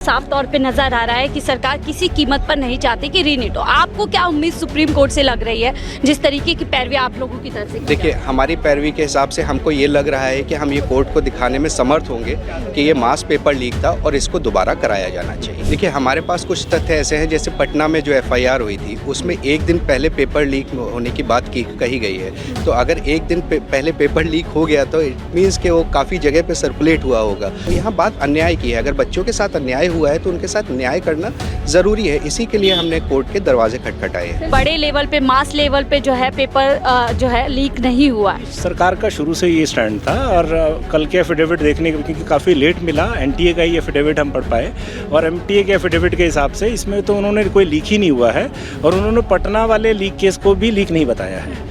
साफ तौर पे नजर आ रहा है कि सरकार किसी कीमत पर नहीं चाहती कि रीनीट हो। आपको क्या उम्मीद सुप्रीम कोर्ट से लग रही है जिस तरीके की पैरवी आप लोगों की तरफ से? देखिए, हमारी पैरवी के हिसाब से हमको ये लग रहा है कि हम ये कोर्ट को दिखाने में समर्थ होंगे कि ये मास पेपर लीक था और इसको दोबारा कराया जाना चाहिए। देखिए, हमारे पास कुछ तथ्य ऐसे हैं, जैसे पटना में जो FIR हुई थी उसमें एक दिन पहले पेपर लीक होने की बात कही गई है। तो अगर एक दिन पहले पेपर लीक हो गया तो इट मीन्स कि वो काफ़ी जगह पे सर्कुलेट हुआ होगा। तो यहाँ बात अन्याय की है। अगर बच्चों के साथ अन्याय हुआ है तो उनके साथ न्याय करना ज़रूरी है। इसी के लिए हमने कोर्ट के दरवाजे खटखटाए हैं। बड़े लेवल पे, मास लेवल पे जो है पेपर जो है लीक नहीं हुआ। सरकार का शुरू से ये स्टैंड था और कल के एफिडेविट देखने के, क्योंकि काफ़ी लेट मिला, NTA का ही एफिडेविट हम पढ़ पाए और MTA के एफिडेविट के हिसाब से इसमें तो उन्होंने कोई लीक ही नहीं हुआ है और उन्होंने पटना वाले लीक केस को भी लीक नहीं बताया है।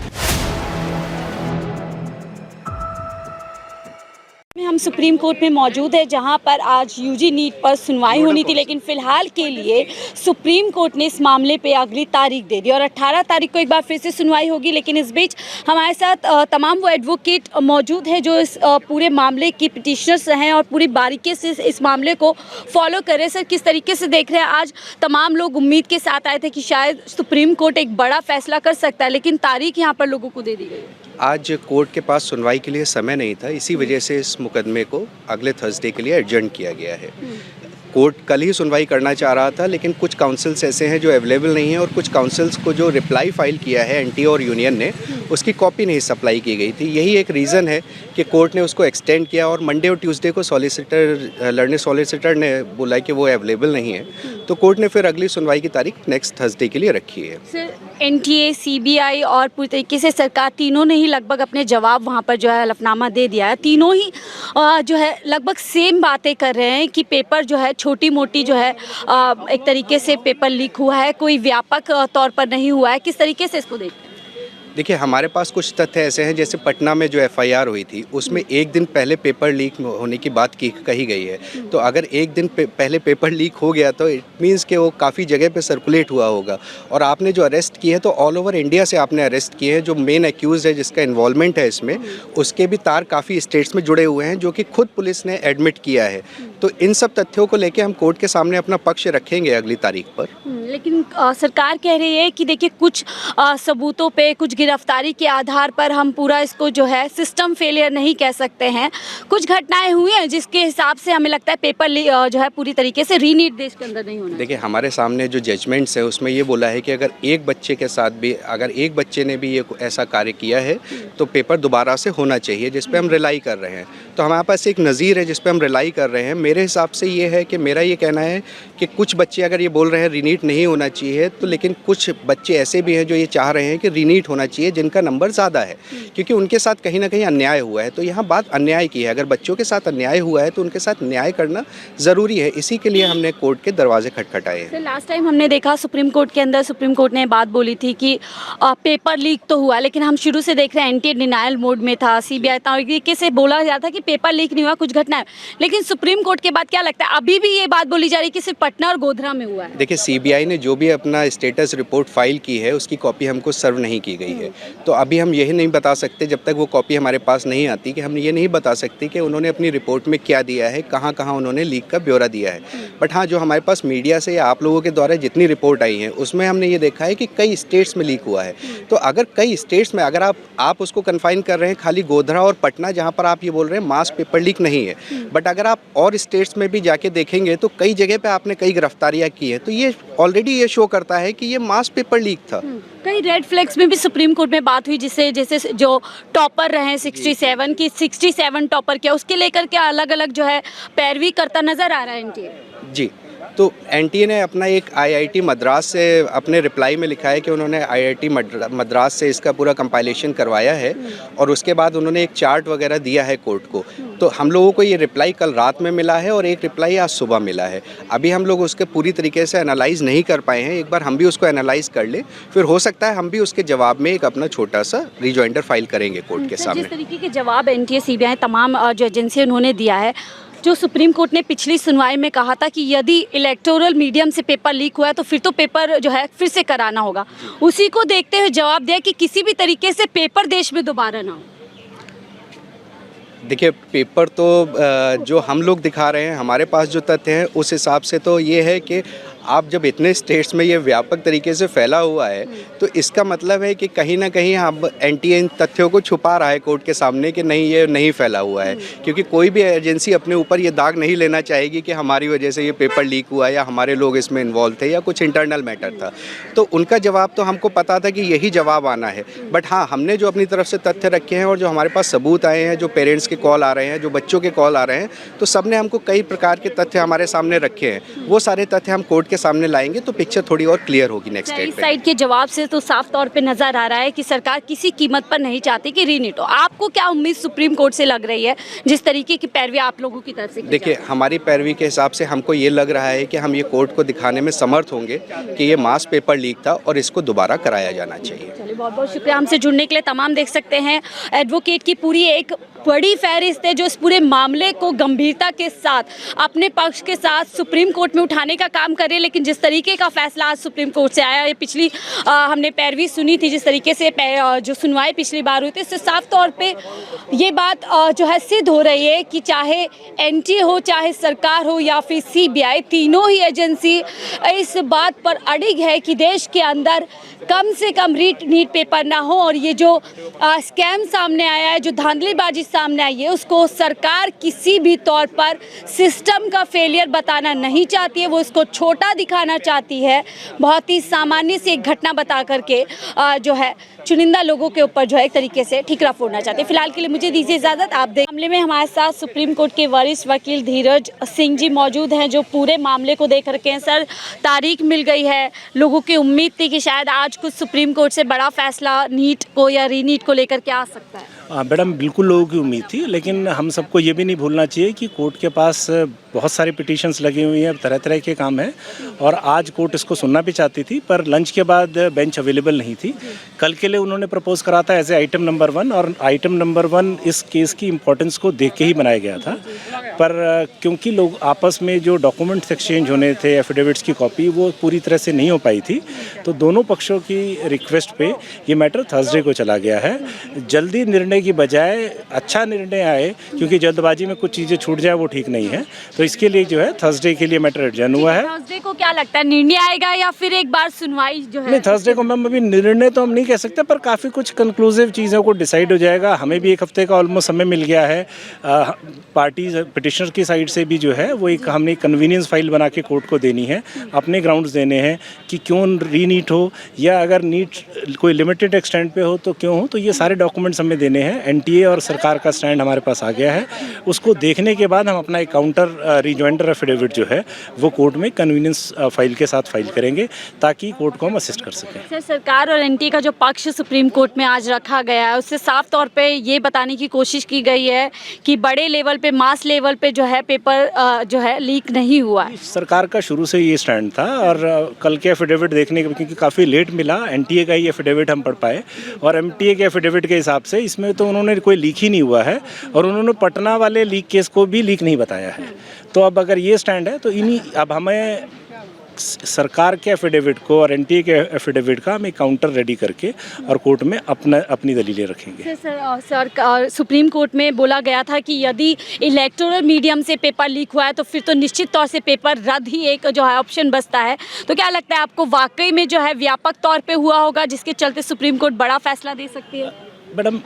हम सुप्रीम कोर्ट में मौजूद है जहां पर आज UG नीट पर सुनवाई होनी थी, लेकिन फिलहाल के लिए सुप्रीम कोर्ट ने इस मामले पे अगली तारीख दे दी और 18 तारीख को एक बार फिर से सुनवाई होगी। लेकिन इस बीच हमारे साथ तमाम वो एडवोकेट मौजूद हैं जो इस पूरे मामले की पिटिशनर्स हैं और पूरी बारीकी से इस मामले को फॉलो कर रहे हैं। सर, किस तरीके से देख रहे हैं? आज तमाम लोग उम्मीद के साथ आए थे कि शायद सुप्रीम कोर्ट एक बड़ा फैसला कर सकता है, लेकिन तारीख यहाँ पर लोगों को दे दी गई। आज कोर्ट के पास सुनवाई के लिए समय नहीं था, इसी वजह से इस मुकदमे को अगले थर्सडे के लिए एडजर्न किया गया है। कोर्ट कल ही सुनवाई करना चाह रहा था, लेकिन कुछ काउंसिल्स ऐसे हैं जो अवेलेबल नहीं हैं और कुछ काउंसिल्स को जो रिप्लाई फाइल किया है NTA और यूनियन ने, उसकी कॉपी नहीं सप्लाई की गई थी। यही एक रीज़न है कि कोर्ट ने उसको एक्सटेंड किया और मंडे और ट्यूसडे को लर्निंग सॉलिसिटर ने बोला कि वो अवेलेबल नहीं है, तो कोर्ट ने फिर अगली सुनवाई की तारीख नेक्स्ट थर्सडे के लिए रखी है। सर, NTA, CBI और पूरी तरीके से सरकार तीनों ने ही लगभग अपने जवाब वहाँ पर जो है हलफनामा दे दिया है। तीनों ही जो है लगभग सेम बातें कर रहे हैं कि पेपर जो है छोटी मोटी जो है एक तरीके से पेपर लीक हुआ है, कोई व्यापक तौर पर नहीं हुआ है। किस तरीके से इसको देखते हैं? देखिए, हमारे पास कुछ तथ्य ऐसे हैं, जैसे पटना में जो FIR हुई थी उसमें एक दिन पहले पेपर लीक होने की बात कही गई है। तो अगर एक दिन पहले पेपर लीक हो गया तो इट मीन्स कि वो काफ़ी जगह पे सर्कुलेट हुआ होगा। और आपने जो अरेस्ट किए हैं तो ऑल ओवर इंडिया से आपने अरेस्ट किए हैं। जो मेन एक्यूज़ है जिसका इन्वॉल्वमेंट है इसमें, उसके भी तार काफ़ी स्टेट्स में जुड़े हुए हैं, जो कि खुद पुलिस ने एडमिट किया है। तो इन सब तथ्यों को लेकर हम कोर्ट के सामने अपना पक्ष रखेंगे अगली तारीख पर। लेकिन सरकार कह रही है कि देखिए कुछ सबूतों पे, कुछ गिरफ्तारी के आधार पर हम पूरा इसको जो है सिस्टम फेलियर नहीं कह सकते हैं। कुछ घटनाएं हुई हैं जिसके हिसाब से हमें लगता है पेपर जो है पूरी तरीके से रीनीट देश के अंदर नहीं होना। देखिए, हमारे सामने जो जजमेंट्स है उसमें ये बोला है कि अगर एक बच्चे के साथ भी, अगर एक बच्चे ने भी ये ऐसा कार्य किया है तो पेपर दोबारा से होना चाहिए, जिस पे हम रिलाई कर रहे हैं। तो हमारे पास एक नज़ीर है जिस पे हम रिलाई कर रहे हैं। मेरे हिसाब से ये है कि मेरा ये कहना है कि कुछ बच्चे अगर ये बोल रहे हैं रीनीट नहीं होना चाहिए, तो लेकिन कुछ बच्चे ऐसे भी हैं जो ये चाह रहे हैं कि रीनीट होना चाहिए, जिनका नंबर ज़्यादा है, क्योंकि उनके साथ कहीं ना कहीं अन्याय हुआ है। तो यहाँ बात अन्याय की है। अगर बच्चों के साथ अन्याय हुआ है तो उनके साथ न्याय करना ज़रूरी है। इसी के लिए हमने कोर्ट के दरवाजे खटखटाए हैं। लास्ट टाइम हमने देखा सुप्रीम कोर्ट के अंदर सुप्रीम कोर्ट ने बात बोली थी कि पेपर लीक तो हुआ, लेकिन हम शुरू से देख रहे हैं NTA डिनायल मोड में था, CBI था, और तरीके से बोला जा रहा था कि पेपर लीक नहीं हुआ, कुछ घटना है। लेकिन सुप्रीम कोर्ट के बाद क्या लगता है, अभी भी ये बात बोली जा रही है कि सिर्फ पटना और गोधरा में हुआ है? देखिए, CBI ने जो भी अपना स्टेटस रिपोर्ट फाइल की है उसकी कॉपी हमको सर्व नहीं की गई है। तो अभी हम यही नहीं बता सकते, जब तक वो कॉपी हमारे पास नहीं आती, कि हम ये नहीं बता सकते कि उन्होंने अपनी रिपोर्ट में क्या दिया है, कहाँ कहाँ उन्होंने लीक का ब्यौरा दिया है। बट हाँ, जो हमारे पास मीडिया से या आप लोगों के द्वारा जितनी रिपोर्ट आई है उसमें हमने ये देखा है कि कई स्टेट्स में लीक हुआ है। तो अगर कई स्टेट्स में, अगर आप उसको कन्फाइन कर रहे हैं खाली गोधरा और पटना, जहाँ पर आप ये बोल रहे हैं मास पेपर लीक नहीं है, बट अगर आप और स्टेट्स में भी जाके देखेंगे तो कई जगह पे आपने कई गिरफ्तारियां की है। तो ये ऑलरेडी ये शो करता है कि ये मास पेपर लीक था। कई रेड फ्लैग्स में भी सुप्रीम कोर्ट में बात हुई, जिससे जैसे जो टॉपर रहे 67 की 67 टॉपर किया, उसके लेकर के अलग अलग जो है पैरवी करता नजर आ रहा है NTA। जी, तो NTA ने अपना एक IIT मद्रास से अपने रिप्लाई में लिखा है कि उन्होंने IIT मद्रास से इसका पूरा कंपाइलेशन करवाया है और उसके बाद उन्होंने एक चार्ट वगैरह दिया है कोर्ट को। तो हम लोगों को ये रिप्लाई कल रात में मिला है और एक रिप्लाई आज सुबह मिला है। अभी हम लोग उसके पूरी तरीके से एनालाइज नहीं कर पाए हैं। एक बार हम भी उसको एनालाइज कर ले, फिर हो सकता है हम भी उसके जवाब में एक अपना छोटा सा रिजॉइंडर फाइल करेंगे कोर्ट के सामने। जिस तरीके के जवाब NTA, CBI तमाम जो एजेंसी उन्होंने दिया है, जो सुप्रीम कोर्ट ने पिछली सुनवाई में कहा था कि यदि इलेक्टोरल मीडियम से पेपर लीक हुआ है तो फिर तो पेपर जो है फिर से कराना होगा, उसी को देखते हुए जवाब दिया कि किसी भी तरीके से पेपर देश में दोबारा ना हो। देखिए पेपर तो जो हम लोग दिखा रहे हैं, हमारे पास जो तथ्य हैं उस हिसाब से तो ये है कि आप जब इतने स्टेट्स में ये व्यापक तरीके से फैला हुआ है तो इसका मतलब है कि कहीं ना कहीं अब एनटीए इन तथ्यों को छुपा रहा है कोर्ट के सामने कि नहीं ये नहीं फैला हुआ है, क्योंकि कोई भी एजेंसी अपने ऊपर ये दाग नहीं लेना चाहेगी कि हमारी वजह से ये पेपर लीक हुआ या हमारे लोग इसमें इन्वॉल्व थे या कुछ इंटरनल मैटर था। तो उनका जवाब तो हमको पता था कि यही जवाब आना है, बट हाँ हमने जो अपनी तरफ से तथ्य रखे हैं और जो हमारे पास सबूत आए हैं, जो पेरेंट्स के कॉल आ रहे हैं, जो बच्चों के कॉल आ रहे हैं, तो सब ने हमको कई प्रकार के तथ्य हमारे सामने रखे हैं। वो सारे तथ्य हम कोर्ट के सामने लाएंगे तो पिक्चर थोड़ी और क्लियर होगी नेक्स्ट इस डेट पे। साइड के जवाब से तो साफ तौर पे नजर आ रहा है कि सरकार किसी कीमत पर नहीं चाहती कि रीनीट हो। आपको क्या उम्मीद सुप्रीम कोर्ट से लग रही है जिस तरीके की पैरवी आप लोगों की तरफ से की देखिए हमारी पैरवी के हिसाब से हमको ये लग रहा है कि हम ये कोर्ट को दिखाने में समर्थ होंगे कि ये मास पेपर लीक था और इसको दोबारा कराया जाना चाहिए। चलिए बहुत बहुत शुक्रिया हमसे जुड़ने के लिए। तमाम देख सकते हैं एडवोकेट की पूरी एक बड़ी फहरिस्त है जो इस पूरे मामले को गंभीरता के साथ अपने पक्ष के साथ सुप्रीम कोर्ट में उठाने का काम कर रहे हैं। लेकिन जिस तरीके का फैसला आज सुप्रीम कोर्ट से आया, ये पिछली हमने पैरवी सुनी थी, जिस तरीके से जो सुनवाई पिछली बार हुई थी, इससे साफ तौर पे ये बात जो है सिद्ध हो रही है कि चाहे एनटीए हो, चाहे सरकार हो या फिर सीबीआई, तीनों ही एजेंसी इस बात पर अड़िग है कि देश के अंदर कम से कम नीट पेपर ना हो। और ये जो स्कैम सामने आया है, जो धांधलीबाजी सामने आई है, उसको सरकार किसी भी तौर पर सिस्टम का फेलियर बताना नहीं चाहती है, वो इसको छोटा दिखाना चाहती है, बहुत ही सामान्य सी एक घटना बता करके जो है चुनिंदा लोगों के ऊपर जो है एक तरीके से ठीकरा फोड़ना चाहते हैं। फिलहाल के लिए मुझे दीजिए इजाज़त। आप देख मामले में हमारे साथ सुप्रीम कोर्ट के वरिष्ठ वकील धीरज सिंह जी मौजूद हैं जो पूरे मामले को देख रखे हैं। सर, तारीख मिल गई है, लोगों की उम्मीद थी कि शायद आज कुछ सुप्रीम कोर्ट से बड़ा फैसला नीट को या रीनीट को लेकर के आ सकता है। मैडम बिल्कुल लोगों की उम्मीद थी, लेकिन हम सबको ये भी नहीं भूलना चाहिए कि कोर्ट के पास बहुत सारी पिटीशंस लगी हुई हैं, तरह तरह के काम हैं और आज कोर्ट इसको सुनना भी चाहती थी पर लंच के बाद बेंच अवेलेबल नहीं थी। कल के लिए उन्होंने प्रपोज करा था एज ए आइटम नंबर 1 और आइटम नंबर 1 इस केस की इम्पोर्टेंस को देख के ही बनाया गया था। पर क्योंकि लोग आपस में जो डॉक्यूमेंट्स एक्सचेंज होने थे, एफिडेविट्स की कॉपी, वो पूरी तरह से नहीं हो पाई थी, तो दोनों पक्षों की रिक्वेस्ट पे ये मैटर थर्सडे को चला गया है। जल्दी निर्णय की बजाय अच्छा निर्णय आए, क्योंकि जल्दबाजी में कुछ चीज़ें छूट जाए वो ठीक नहीं है, तो इसके लिए जो है थर्सडे के लिए मैटर एडजर्न हुआ है। थर्सडे को क्या लगता है निर्णय आएगा या फिर एक बार सुनवाई जो है? नहीं, थर्सडे को मैम अभी निर्णय तो हम नहीं कह सकते, पर काफ़ी कुछ कंक्लूसिव चीज़ों को डिसाइड हो जाएगा। हमें भी एक हफ्ते का ऑलमोस्ट समय मिल गया है। पार्टी पिटिशनर की साइड से भी जो है वो एक हमने कन्वीनियंस फाइल बना के कोर्ट को देनी है, अपने ग्राउंड्स देने हैं कि क्यों रीनीट हो या अगर नीट कोई लिमिटेड एक्सटेंट पे हो तो क्यों हो, तो ये सारे डॉक्यूमेंट्स हमें देने हैं। एनटीए और सरकार का स्टैंड हमारे पास आ गया है, उसको देखने के बाद हम अपना एक काउंटर रिजॉइंडर एफिडेविट जो है वो कोर्ट में कन्वीनियंस फाइल के साथ फाइल करेंगे ताकि कोर्ट को हम असिस्ट कर सकें। सर, सरकार और एनटीए का जो पक्ष सुप्रीम कोर्ट में आज रखा गया है उससे साफ तौर पे ये बताने की कोशिश की गई है कि बड़े लेवल पे, मास लेवल पे जो है पेपर जो है लीक नहीं हुआ है। सरकार का शुरू से ये स्टैंड था और कल के एफिडेविट देखने के, क्योंकि काफ़ी लेट मिला, एनटीए का ही एफिडेविट हम पढ़ पाए और एमटीए के एफिडेविट के हिसाब से इसमें तो उन्होंने कोई लीक ही नहीं हुआ है और उन्होंने पटना वाले लीक केस को भी लीक नहीं बताया है। तो अब अगर ये स्टैंड है तो अब हमें सरकार के एफिडेविट को और एनटीए के एफिडेविट का हम एक काउंटर रेडी करके और कोर्ट में अपनी दलीलें रखेंगे। सर, सुप्रीम कोर्ट में बोला गया था कि यदि इलेक्टोरल मीडियम से पेपर लीक हुआ है तो फिर तो निश्चित तौर से पेपर रद्द ही एक जो है ऑप्शन बचता है। तो क्या लगता है आपको वाकई में जो है व्यापक तौर पे हुआ होगा जिसके चलते सुप्रीम कोर्ट बड़ा फैसला दे सकती है? मैडम,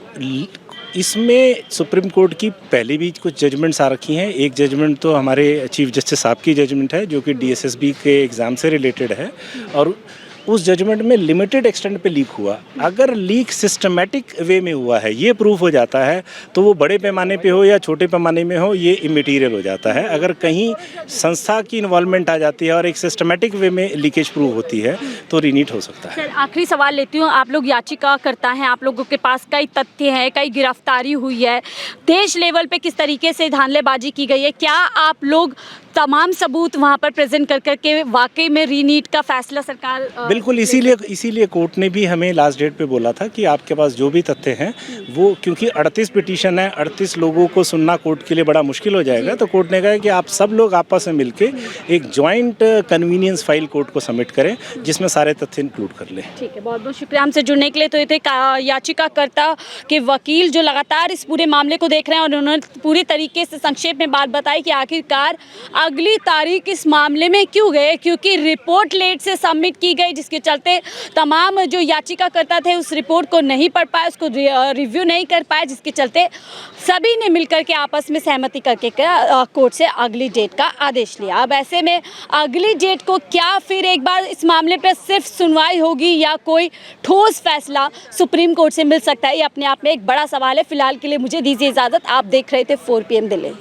इसमें सुप्रीम कोर्ट की पहले भी कुछ जजमेंट्स आ रखी हैं। एक जजमेंट तो हमारे चीफ जस्टिस साहब की जजमेंट है जो कि डीएसएसबी के एग्ज़ाम से रिलेटेड है और उस जजमेंट में लिमिटेड एक्सटेंट पे लीक हुआ। अगर लीक सिस्टमेटिक वे में हुआ है, ये प्रूफ हो जाता है, तो वो बड़े पैमाने पे हो या छोटे पैमाने में हो, ये इमेटीरियल हो जाता है। अगर कहीं संस्था की इन्वॉल्वमेंट आ जाती है और एक सिस्टमेटिक वे में लीकेज प्रूव होती है तो रीनीट हो सकता है। सर, आखिरी सवाल लेती हूँ। आप लोग याचिका करता हैं, आप लोगों के पास कई तथ्य हैं, कई गिरफ्तारी हुई है, देश लेवल पे किस तरीके से धांधलेबाजी की गई है, क्या आप लोग तमाम सबूत वहाँ पर प्रेजेंट कर करके वाकई में रीनीट का फैसला सरकार बिल्कुल, इसीलिए कोर्ट ने भी हमें लास्ट डेट पे बोला था कि आपके पास जो भी तथ्य हैं वो, क्योंकि 38 पिटीशन है, 38 लोगों को सुनना कोर्ट के लिए बड़ा मुश्किल हो जाएगा, तो कोर्ट ने कहा कि आप सब लोग आपस में मिलके एक जॉइंट कन्वीनियंस फाइल कोर्ट को सबमिट करें जिसमें सारे तथ्य इंक्लूड कर लें। ठीक है, बहुत बहुत शुक्रिया हमसे जुड़ने के लिए। तो ये थे याचिकाकर्ता के वकील जो लगातार इस पूरे मामले को देख रहे हैं और उन्होंने पूरी तरीके से संक्षेप में बात बताई कि आखिरकार अगली तारीख इस मामले में क्यों गए, क्योंकि रिपोर्ट लेट से सबमिट की गई, जिसके चलते तमाम जो याचिकाकर्ता थे उस रिपोर्ट को नहीं पढ़ पाए, उसको रिव्यू नहीं कर पाए, जिसके चलते सभी ने मिलकर के आपस में सहमति करके कोर्ट से अगली डेट का आदेश लिया। अब ऐसे में अगली डेट को क्या फिर एक बार इस मामले पर सिर्फ सुनवाई होगी या कोई ठोस फैसला सुप्रीम कोर्ट से मिल सकता है, ये अपने आप में एक बड़ा सवाल है। फिलहाल के लिए मुझे दीजिए इजाज़त। आप देख रहे थे 4 PM दिल्ली।